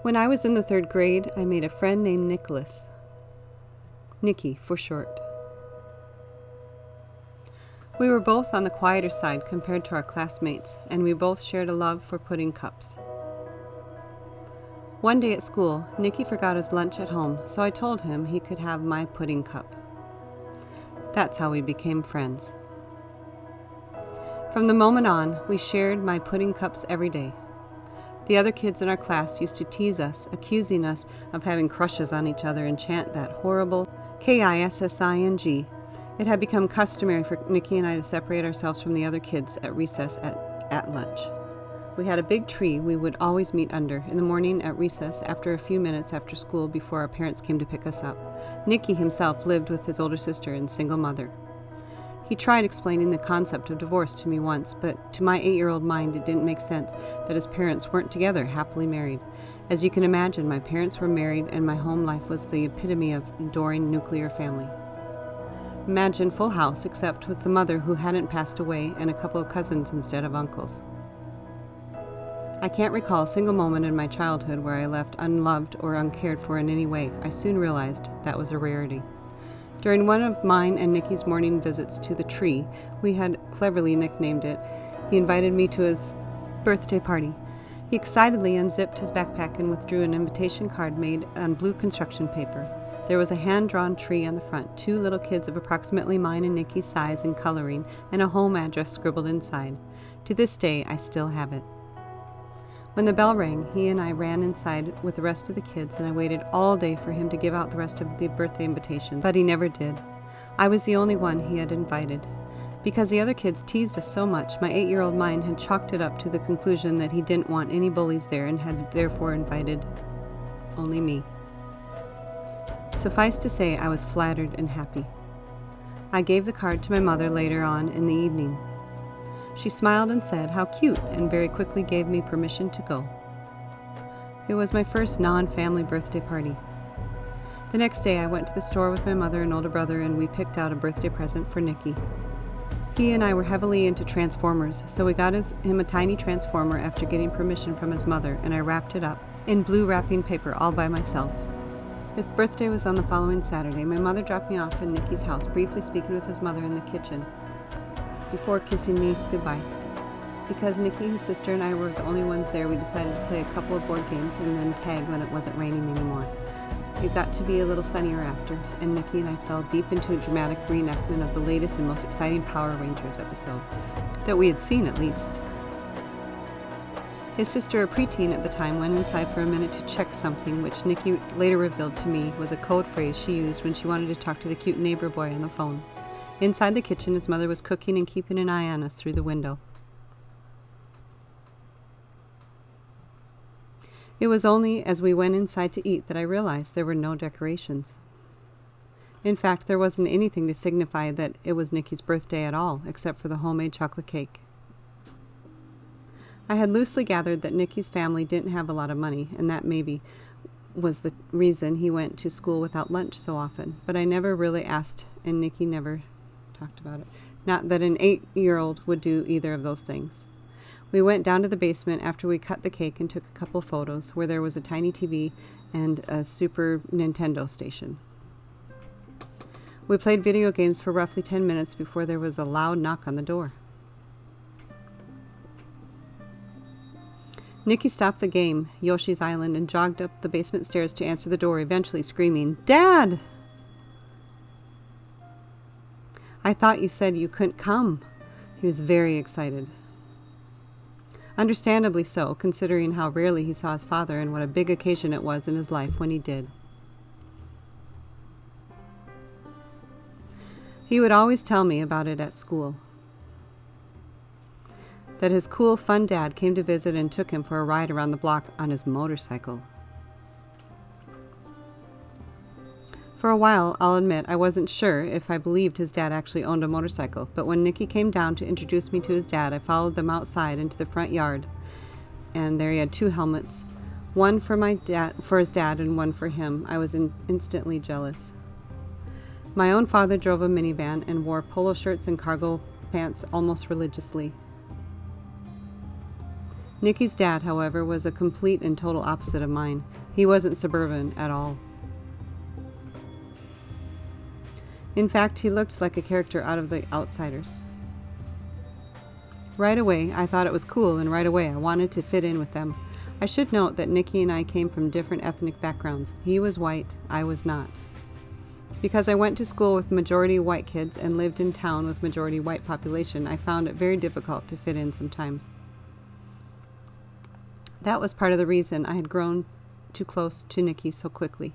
When I was in the 3rd grade, I made a friend named Nicholas. Nicky for short. We were both on the quieter side compared to our classmates, and we both shared a love for pudding cups. One day at school, Nicky forgot his lunch at home, so I told him he could have my pudding cup. That's how we became friends. From the moment on, we shared my pudding cups every day. The other kids in our class used to tease us, accusing us of having crushes on each other and chant that horrible Kissing. It had become customary for Nicky and I to separate ourselves from the other kids at recess at lunch. We had a big tree we would always meet under in the morning at recess after a few minutes after school before our parents came to pick us up. Nicky himself lived with his older sister and single mother. He tried explaining the concept of divorce to me once, but to my 8-year-old mind it didn't make sense that his parents weren't together, happily married. As you can imagine, my parents were married and my home life was the epitome of adoring nuclear family. Imagine Full House except with the mother who hadn't passed away and a couple of cousins instead of uncles. I can't recall a single moment in my childhood where I left unloved or uncared for in any way. I soon realized that was a rarity. During one of mine and Nicky's morning visits to the tree, we had cleverly nicknamed it, he invited me to his birthday party. He excitedly unzipped his backpack and withdrew an invitation card made on blue construction paper. There was a hand-drawn tree on the front, 2 little kids of approximately mine and Nicky's size and coloring, and a home address scribbled inside. To this day, I still have it. When the bell rang, he and I ran inside with the rest of the kids, and I waited all day for him to give out the rest of the birthday invitation, but he never did. I was the only one he had invited. Because the other kids teased us so much, my 8-year-old mind had chalked it up to the conclusion that he didn't want any bullies there and had therefore invited only me. Suffice to say, I was flattered and happy. I gave the card to my mother later on in the evening. She smiled and said, "How cute," and very quickly gave me permission to go. It was my first non-family birthday party. The next day I went to the store with my mother and older brother and we picked out a birthday present for Nicky. He and I were heavily into Transformers, so we got him a tiny Transformer after getting permission from his mother, and I wrapped it up in blue wrapping paper all by myself. His birthday was on the following Saturday. My mother dropped me off in Nicky's house, briefly speaking with his mother in the kitchen, before kissing me goodbye. Because Nicky, his sister, and I were the only ones there, we decided to play a couple of board games and then tag when it wasn't raining anymore. It got to be a little sunnier after, and Nicky and I fell deep into a dramatic reenactment of the latest and most exciting Power Rangers episode, that we had seen at least. His sister, a preteen at the time, went inside for a minute to check something, which Nicky later revealed to me was a code phrase she used when she wanted to talk to the cute neighbor boy on the phone. Inside the kitchen, his mother was cooking and keeping an eye on us through the window. It was only as we went inside to eat that I realized there were no decorations. In fact, there wasn't anything to signify that it was Nicky's birthday at all, except for the homemade chocolate cake. I had loosely gathered that Nicky's family didn't have a lot of money, and that maybe was the reason he went to school without lunch so often, but I never really asked, and Nicky never talked about it. Not that an 8-year-old would do either of those things. We went down to the basement after we cut the cake and took a couple photos where there was a tiny TV and a Super Nintendo station. We played video games for roughly 10 minutes before there was a loud knock on the door. Nicky stopped the game, Yoshi's Island, and jogged up the basement stairs to answer the door, eventually screaming, "Dad!" "I thought you said you couldn't come." He was very excited. Understandably so, considering how rarely he saw his father and what a big occasion it was in his life when he did. He would always tell me about it at school. That his cool, fun dad came to visit and took him for a ride around the block on his motorcycle. For a while, I'll admit, I wasn't sure if I believed his dad actually owned a motorcycle, but when Nicky came down to introduce me to his dad, I followed them outside into the front yard, and there he had 2 helmets, one for his dad and one for him. I was instantly jealous. My own father drove a minivan and wore polo shirts and cargo pants almost religiously. Nicky's dad, however, was a complete and total opposite of mine. He wasn't suburban at all. In fact, he looked like a character out of The Outsiders. Right away, I thought it was cool, and right away I wanted to fit in with them. I should note that Nicky and I came from different ethnic backgrounds. He was white, I was not. Because I went to school with majority white kids and lived in town with majority white population, I found it very difficult to fit in sometimes. That was part of the reason I had grown too close to Nicky so quickly.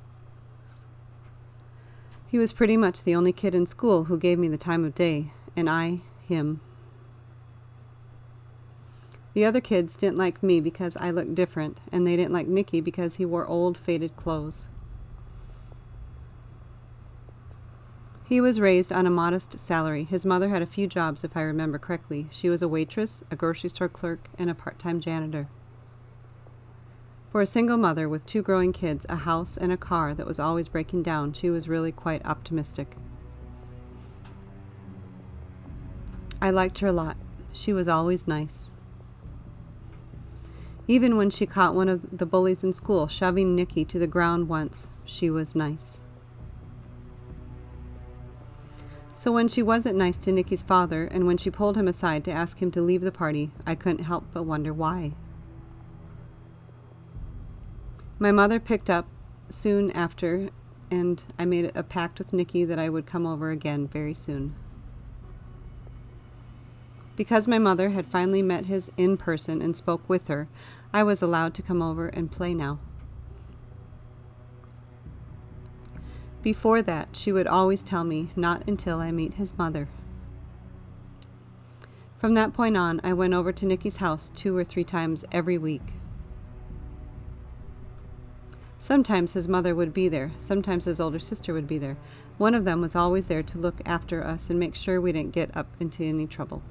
He was pretty much the only kid in school who gave me the time of day, and I, him. The other kids didn't like me because I looked different, and they didn't like Nicky because he wore old, faded clothes. He was raised on a modest salary. His mother had a few jobs, if I remember correctly. She was a waitress, a grocery store clerk, and a part-time janitor. For a single mother with 2 growing kids, a house, and a car that was always breaking down, she was really quite optimistic. I liked her a lot. She was always nice. Even when she caught one of the bullies in school shoving Nicky to the ground once, she was nice. So when she wasn't nice to Nicky's father, and when she pulled him aside to ask him to leave the party, I couldn't help but wonder why. My mother picked up soon after, and I made a pact with Nicky that I would come over again very soon. Because my mother had finally met his in person and spoke with her, I was allowed to come over and play now. Before that, she would always tell me, not until I meet his mother. From that point on, I went over to Nicky's house 2 or 3 times every week. Sometimes his mother would be there, sometimes his older sister would be there. One of them was always there to look after us and make sure we didn't get up into any trouble.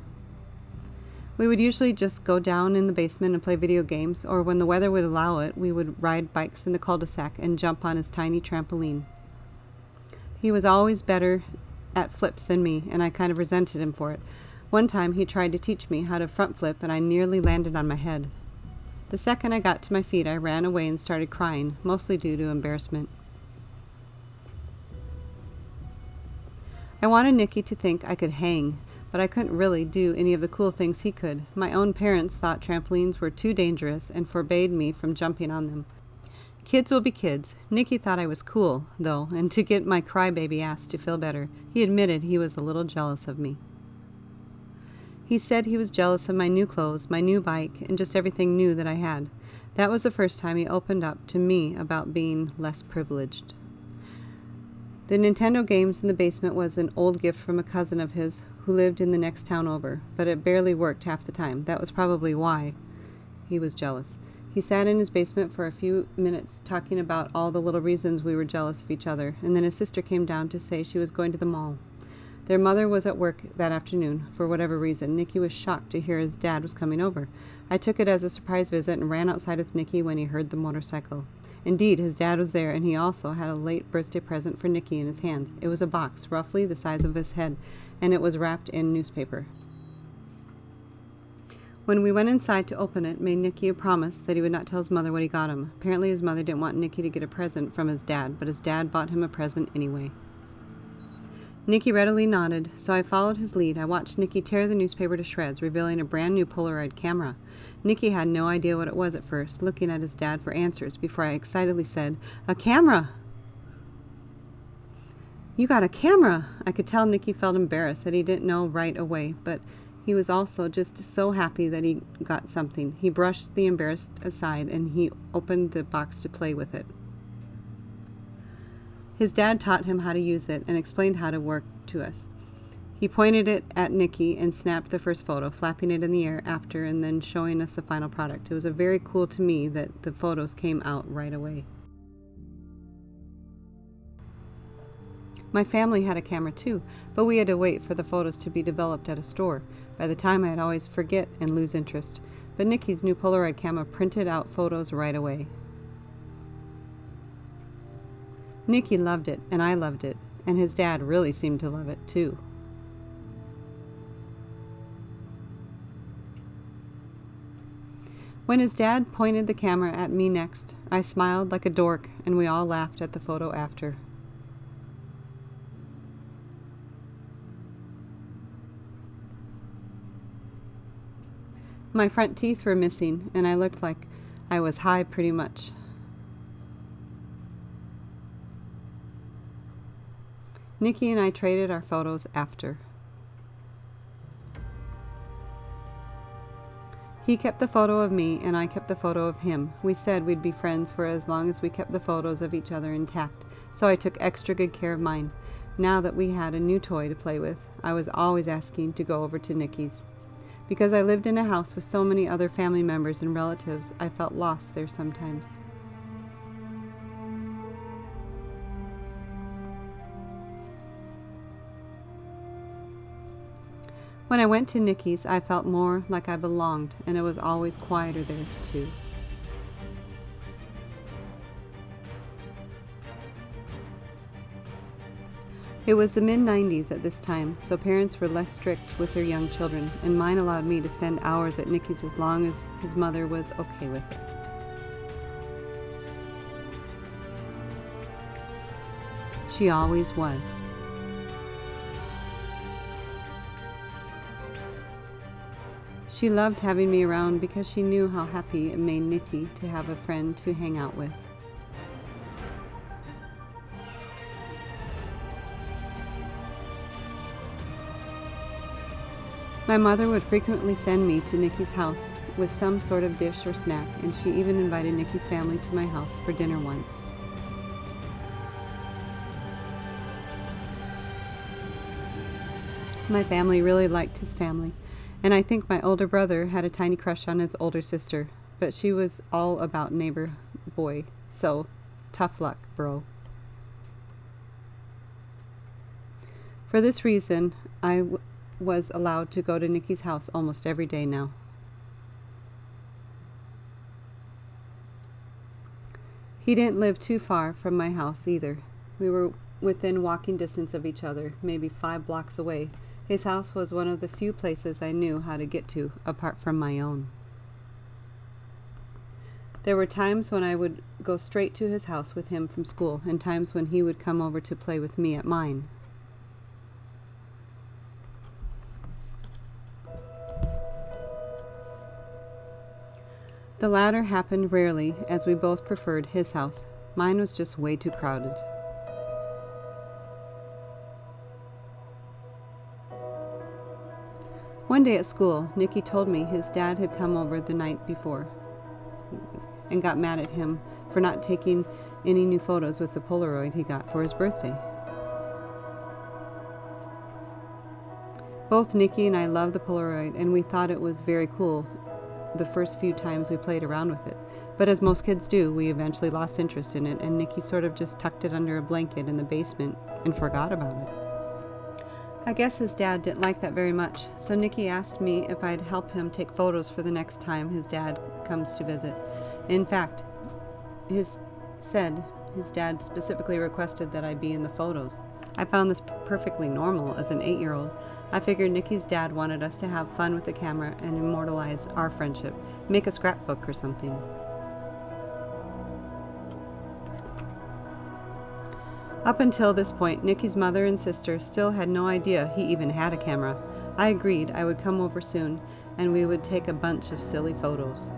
We would usually just go down in the basement and play video games, or when the weather would allow it, we would ride bikes in the cul-de-sac and jump on his tiny trampoline. He was always better at flips than me, and I kind of resented him for it. One time he tried to teach me how to front flip, and I nearly landed on my head. The second I got to my feet, I ran away and started crying, mostly due to embarrassment. I wanted Nicky to think I could hang, but I couldn't really do any of the cool things he could. My own parents thought trampolines were too dangerous and forbade me from jumping on them. Kids will be kids. Nicky thought I was cool, though, and to get my crybaby ass to feel better, he admitted he was a little jealous of me. He said he was jealous of my new clothes, my new bike, and just everything new that I had. That was the first time he opened up to me about being less privileged. The Nintendo games in the basement was an old gift from a cousin of his who lived in the next town over, but it barely worked half the time. That was probably why he was jealous. He sat in his basement for a few minutes talking about all the little reasons we were jealous of each other, and then his sister came down to say she was going to the mall. Their mother was at work that afternoon. For whatever reason, Nicky was shocked to hear his dad was coming over. I took it as a surprise visit and ran outside with Nicky when he heard the motorcycle. Indeed, his dad was there, and he also had a late birthday present for Nicky in his hands. It was a box, roughly the size of his head, and it was wrapped in newspaper. When we went inside to open it, made Nicky a promise that he would not tell his mother what he got him. Apparently his mother didn't want Nicky to get a present from his dad, but his dad bought him a present anyway. Nicky readily nodded, so I followed his lead. I watched Nicky tear the newspaper to shreds, revealing a brand new Polaroid camera. Nicky had no idea what it was at first, looking at his dad for answers before I excitedly said, "A camera!" "You got a camera!" I could tell Nicky felt embarrassed that he didn't know right away, but he was also just so happy that he got something. He brushed the embarrassed aside and he opened the box to play with it. His dad taught him how to use it and explained how to work to us. He pointed it at Nicky and snapped the first photo, flapping it in the air after and then showing us the final product. It was very cool to me that the photos came out right away. My family had a camera too, but we had to wait for the photos to be developed at a store. By the time I'd always forget and lose interest. But Nicky's new Polaroid camera printed out photos right away. Nicky loved it, and I loved it, and his dad really seemed to love it too. When his dad pointed the camera at me next, I smiled like a dork, and we all laughed at the photo after. My front teeth were missing, and I looked like I was high pretty much. Nicky and I traded our photos after. He kept the photo of me, and I kept the photo of him. We said we'd be friends for as long as we kept the photos of each other intact, so I took extra good care of mine. Now that we had a new toy to play with, I was always asking to go over to Nicky's. Because I lived in a house with so many other family members and relatives, I felt lost there sometimes. When I went to Nicky's, I felt more like I belonged, and it was always quieter there, too. It was the mid-90s at this time, so parents were less strict with their young children, and mine allowed me to spend hours at Nicky's as long as his mother was okay with it. She always was. She loved having me around because she knew how happy it made Nicky to have a friend to hang out with. My mother would frequently send me to Nicky's house with some sort of dish or snack, and she even invited Nicky's family to my house for dinner once. My family really liked his family, and I think my older brother had a tiny crush on his older sister, but she was all about neighbor boy, so tough luck, bro. For this reason, I was allowed to go to Nicky's house almost every day now. He didn't live too far from my house either. We were within walking distance of each other, maybe 5 blocks away. His house was one of the few places I knew how to get to, apart from my own. There were times when I would go straight to his house with him from school, and times when he would come over to play with me at mine. The latter happened rarely, as we both preferred his house. Mine was just way too crowded. One day at school, Nicky told me his dad had come over the night before and got mad at him for not taking any new photos with the Polaroid he got for his birthday. Both Nicky and I loved the Polaroid, and we thought it was very cool the first few times we played around with it. But as most kids do, we eventually lost interest in it, and Nicky sort of just tucked it under a blanket in the basement and forgot about it. I guess his dad didn't like that very much, so Nicky asked me if I'd help him take photos for the next time his dad comes to visit. In fact, his dad specifically requested that I be in the photos. I found this perfectly normal as an 8-year-old. I figured Nicky's dad wanted us to have fun with the camera and immortalize our friendship, make a scrapbook or something. Up until this point, Nicky's mother and sister still had no idea he even had a camera. I agreed I would come over soon, and we would take a bunch of silly photos.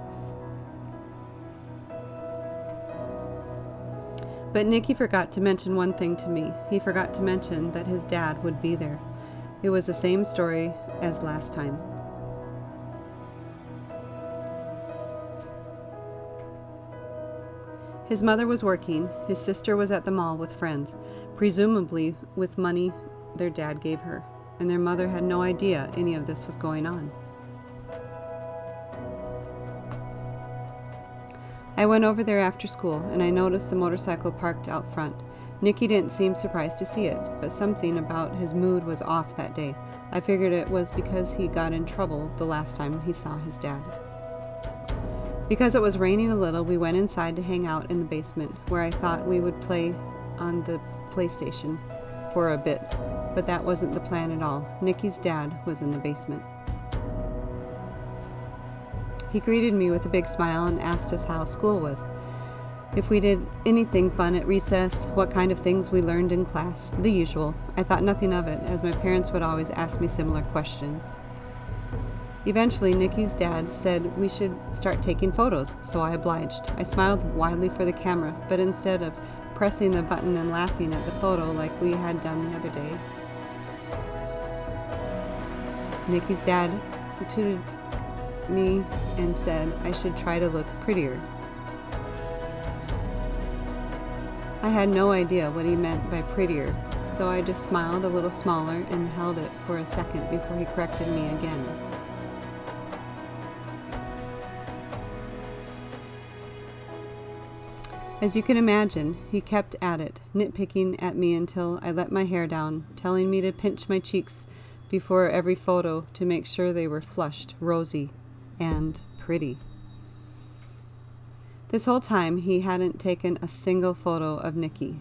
But Nicky forgot to mention one thing to me. He forgot to mention that his dad would be there. It was the same story as last time. His mother was working, his sister was at the mall with friends, presumably with money their dad gave her, and their mother had no idea any of this was going on. I went over there after school, and I noticed the motorcycle parked out front. Nicky didn't seem surprised to see it, but something about his mood was off that day. I figured it was because he got in trouble the last time he saw his dad. Because it was raining a little, we went inside to hang out in the basement, where I thought we would play on the PlayStation for a bit, but that wasn't the plan at all. Nicky's dad was in the basement. He greeted me with a big smile and asked us how school was. If we did anything fun at recess, what kind of things we learned in class, the usual. I thought nothing of it, as my parents would always ask me similar questions. Eventually, Nicky's dad said we should start taking photos, so I obliged. I smiled widely for the camera, but instead of pressing the button and laughing at the photo like we had done the other day, Nicky's dad tutored me and said I should try to look prettier. I had no idea what he meant by prettier, so I just smiled a little smaller and held it for a second before he corrected me again. As you can imagine, he kept at it, nitpicking at me until I let my hair down, telling me to pinch my cheeks before every photo to make sure they were flushed, rosy, and pretty. This whole time, he hadn't taken a single photo of Nicky.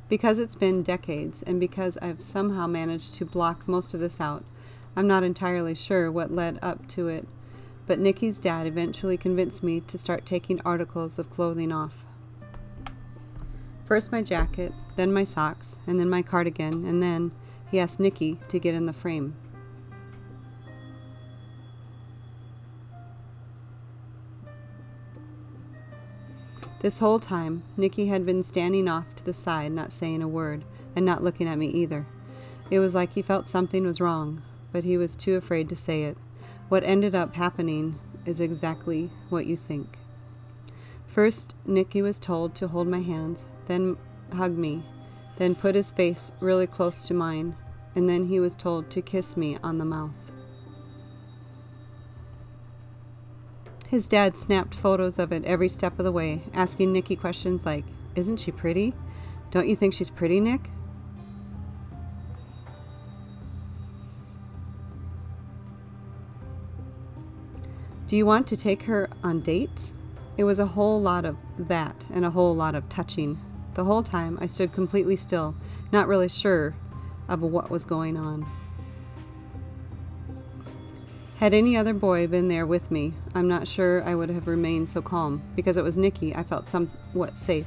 Because it's been decades, and because I've somehow managed to block most of this out, I'm not entirely sure what led up to it, but Nicky's dad eventually convinced me to start taking articles of clothing off. First my jacket, then my socks, and then my cardigan, and then he asked Nicky to get in the frame. This whole time, Nicky had been standing off to the side, not saying a word, and not looking at me either. It was like he felt something was wrong, but he was too afraid to say it. What ended up happening is exactly what you think. First, Nicky was told to hold my hands, then hug me, then put his face really close to mine, and then he was told to kiss me on the mouth. His dad snapped photos of it every step of the way, asking Nicky questions like, "Isn't she pretty? Don't you think she's pretty, Nick?" "Do you want to take her on dates?" It was a whole lot of that and a whole lot of touching. The whole time I stood completely still, not really sure of what was going on. Had any other boy been there with me, I'm not sure I would have remained so calm. Because it was Nicky, I felt somewhat safe.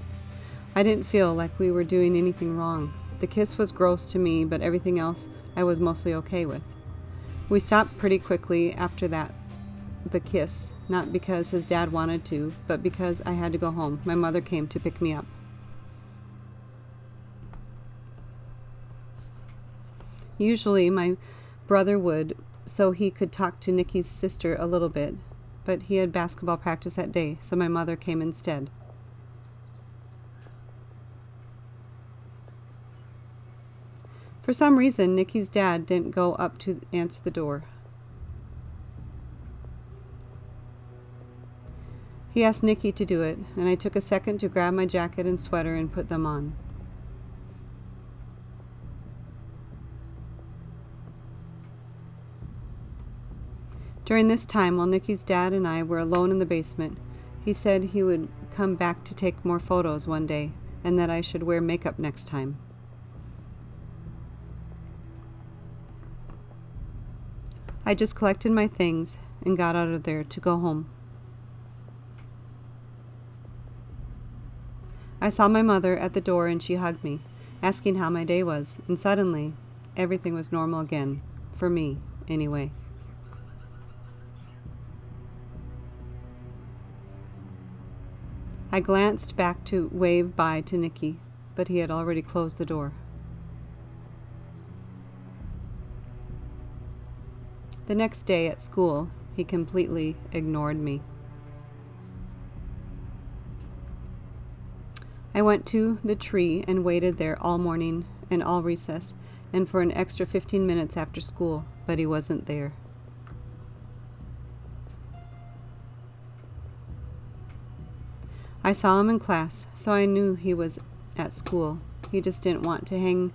I didn't feel like we were doing anything wrong. The kiss was gross to me, but everything else I was mostly okay with. We stopped pretty quickly after that, the kiss, not because his dad wanted to, but because I had to go home. My mother came to pick me up. Usually my brother would, so he could talk to Nicky's sister a little bit, but he had basketball practice that day, so my mother came instead. For some reason, Nicky's dad didn't go up to answer the door. He asked Nicky to do it, and I took a second to grab my jacket and sweater and put them on. During this time, while Nicky's dad and I were alone in the basement, he said he would come back to take more photos one day, and that I should wear makeup next time. I just collected my things and got out of there to go home. I saw my mother at the door and she hugged me, asking how my day was, and suddenly everything was normal again, for me, anyway. I glanced back to wave bye to Nicky, but he had already closed the door. The next day at school, he completely ignored me. I went to the tree and waited there all morning and all recess, and for an extra 15 minutes after school, but he wasn't there. I saw him in class, so I knew he was at school. He just didn't want to hang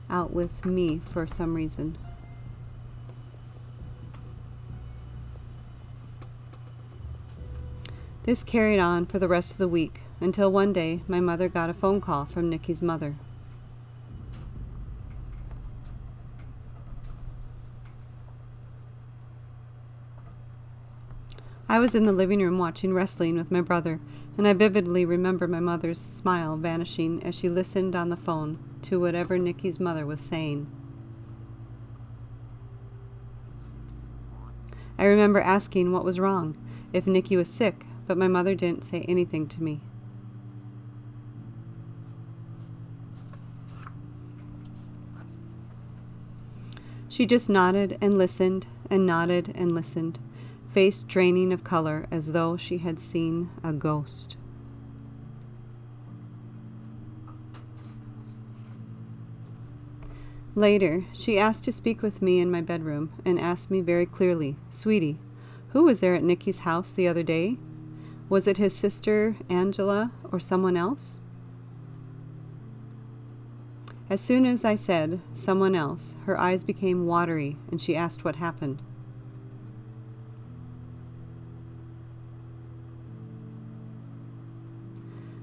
out with me for some reason. This carried on for the rest of the week, until one day my mother got a phone call from Nicky's mother. I was in the living room watching wrestling with my brother, and I vividly remember my mother's smile vanishing as she listened on the phone to whatever Nicky's mother was saying. I remember asking what was wrong, if Nicky was sick, but my mother didn't say anything to me. She just nodded and listened, and nodded and listened, face draining of color as though she had seen a ghost. Later, she asked to speak with me in my bedroom and asked me very clearly, "Sweetie, who was there at Nicky's house the other day? Was it his sister, Angela, or someone else?" As soon as I said, "someone else," her eyes became watery and she asked what happened.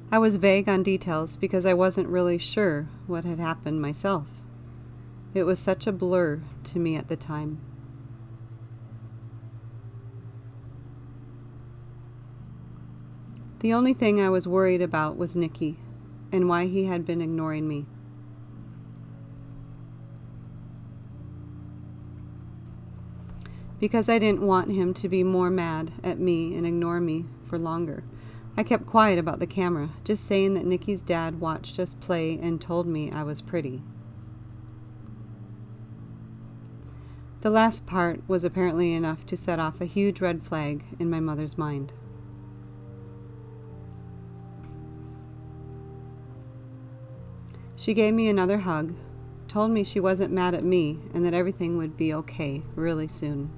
I was vague on details because I wasn't really sure what had happened myself. It was such a blur to me at the time. The only thing I was worried about was Nicky and why he had been ignoring me. Because I didn't want him to be more mad at me and ignore me for longer, I kept quiet about the camera, just saying that Nicky's dad watched us play and told me I was pretty. The last part was apparently enough to set off a huge red flag in my mother's mind. She gave me another hug, told me she wasn't mad at me and that everything would be okay really soon.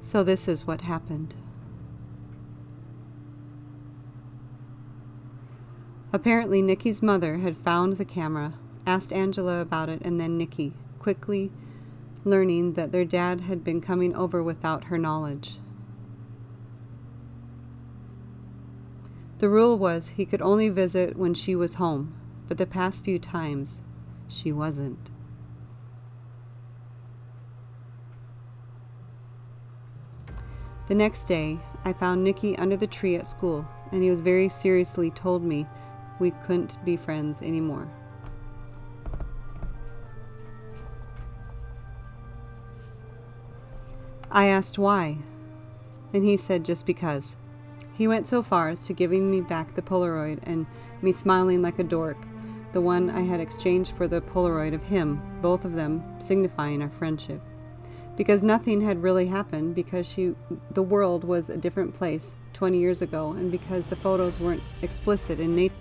So this is what happened. Apparently, Nicky's mother had found the camera, asked Angela about it, and then Nicky, quickly learning that their dad had been coming over without her knowledge. The rule was he could only visit when she was home, but the past few times, she wasn't. The next day, I found Nicky under the tree at school, and he was very seriously told me we couldn't be friends anymore. I asked why, and he said just because. He went so far as to giving me back the Polaroid and me smiling like a dork, the one I had exchanged for the Polaroid of him, both of them signifying our friendship. Because nothing had really happened, because the world was a different place 20 years ago, and because the photos weren't explicit in nature.